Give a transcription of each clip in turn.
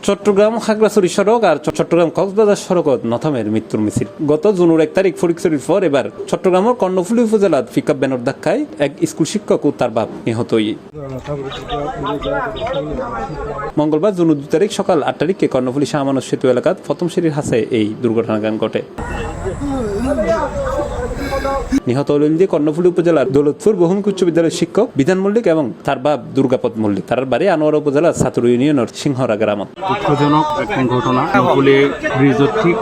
চট্টগ্রাম খাগড়াছড়ি সড়ক আর চট্টগ্রাম কক্সবাজার সড়কত নথমের মৃত্যুর মিছিল। গত জুনের 1 তারিখ ফটিকছড়ির পর এবার চট্টগ্রামের কর্ণফুলী উপজেলার পিকআপ ভ্যানের ধাক্কায় এক স্কুল শিক্ষক ও তার বাপ নিহত। মঙ্গলবার জুন 2 তারিখ সকাল 8 তারিখে কর্ণফুলী শাহমানস সেতু এলাকার প্রথম সিঁড়ির হাসে এই দুর্ঘটনা ঘটে। নিহত হলেন যে কর্ণফুলী উপজেলার দৌলতপুর বহুমুখী উচ্চ বিদ্যালয়ের শিক্ষক বিধান মল্লিক এবং তার বাপ দুর্গাপদ মল্লিক। তার বাড়ি আনোয়ারা উপজেলার ছাত্র ইউনিয়নের সিংহরা গ্রামত। দুঃখজনক একটা ঘটনা। কর্ণফুলী ব্রিজের ঠিক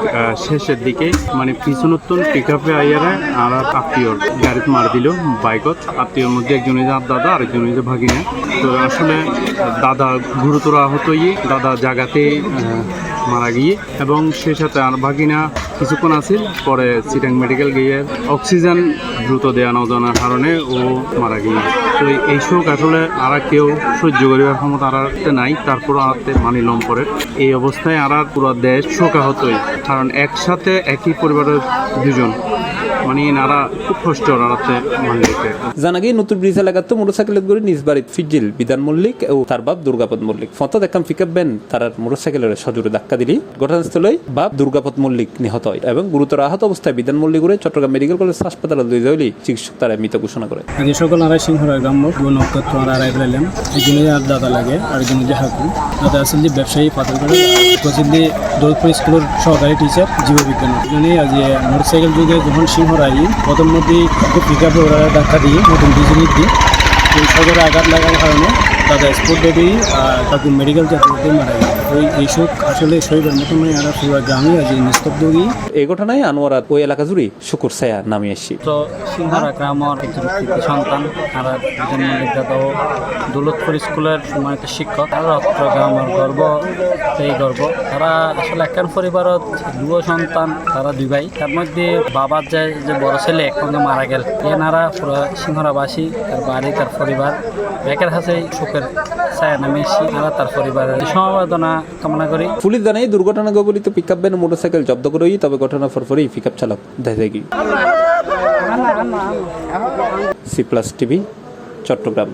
শেষের দিকে মানে পিছনত্তন পিকআপে আইয়ারে আর আত্মীয়র গাড়িতে মার দিল বাইকত। আত্মীয়র মধ্যে একজন যার দাদা আর একজন ভাগিনা। তো আসলে দাদা গুরুতর আহত দাদা জায়গাতে মারা গিয়ে এবং সেই সাথে আর ভাগিনা কিছুক্ষণ আসিল পরে চিটাং মেডিকেল গিয়ে অক্সিজেন দ্রুত দেওয়া না জানার কারণে ও মারা গিয়ে। তো এই শোক আসলে আর কেউ সহ্য করিবার ক্ষমতা আর নাই। তারপর আরাতে মানিলম পরে এই অবস্থায় আর পুরো দেশ শোকাহতই, কারণ একসাথে একই পরিবারের দুজন মানে নারা খুব কষ্ট আরাতে মানলিকে। জানা গিয়ে নতুন ব্রিজ এলাকাতে মোটরসাইকেলের করে নিজ বাড়ির ফিজিল বিধান মল্লিক ও তার বাপ দুর্গাপদ মল্লিক ফটো দেখাম পিকআপ ভ্যান তার মোটরসাইকেলের সজোরে ধাক্কা দিলি ঘটনাস্থলে বাপ দুর্গাপদ মল্লিক নিহত হয় এবং গুরুতর আহত অবস্থায় বিধান মল্লিকের চট্টগ্রাম মেডিকেল কলেজ হাসপাতালে লই যাইলি চিকিৎসক তারা মৃত ঘোষণা করে। আজ সকাল আড়াই সিংহরা গ্রাম্য দু নক্ষত্র আড়াই বেলাম একজনে আর দাদা লাগে আর একজনে যে হাকুম দাদা আছেন যে ব্যবসায়ী পাথরঘাটা প্রসিদ্ধি দৌলতপুর স্কুলের সহকারী টিচার জীববিজ্ঞান। একজনে আজ মোটরসাইকেল যুগে যখন সিংহরা প্রথম মধ্যে পিকআপে ওরা ধাক্কা দিয়ে নতুন ডিজেলের দিয়ে এই সদরে আঘাত লাগার কারণে দাদা স্পোর্ট ডেডি তাকে মেডিকেল চাকরিতে মারা গেল। ওই এইসব আসলে শহীদের মতো নয় আর পুরো গ্রামে আজ নিস্তব্ধ গিয়ে এই ঘটনায় আনোয়ারা ওই এলাকা জুড়ে শুকুর ছায়া নামে আসছি। তো সিংহরা গ্রামের একজন সন্তান আর বিধান মল্লিক দাদা দৌলতপুর স্কুলের সম্মানিত শিক্ষক আর অত্র গ্রামের গর্ব এই গর্ব। তারা আসলে একখান পরিবারত দুও সন্তান, তারা দুই ভাই। তার মধ্যে বাবার যে বড় ছেলে একসঙ্গে মারা গেল। এনারা পুরো সিংহরাবাসী তার বাড়ি তার পরিবার ব্যাকের হাতে শোকের ছায়া নামে এসেছি। তারা তার পরিবারের সমবেদনা কামনা করি। পুলিশ জানায় দুর্ঘটনা কবলিত পিকআপ ভ্যান মোটরসাইকেল জব্দ করে, তবে ঘটনার পরপরই পিকআপ চালক দেখা গিয়ে। C+ TV Chittagong.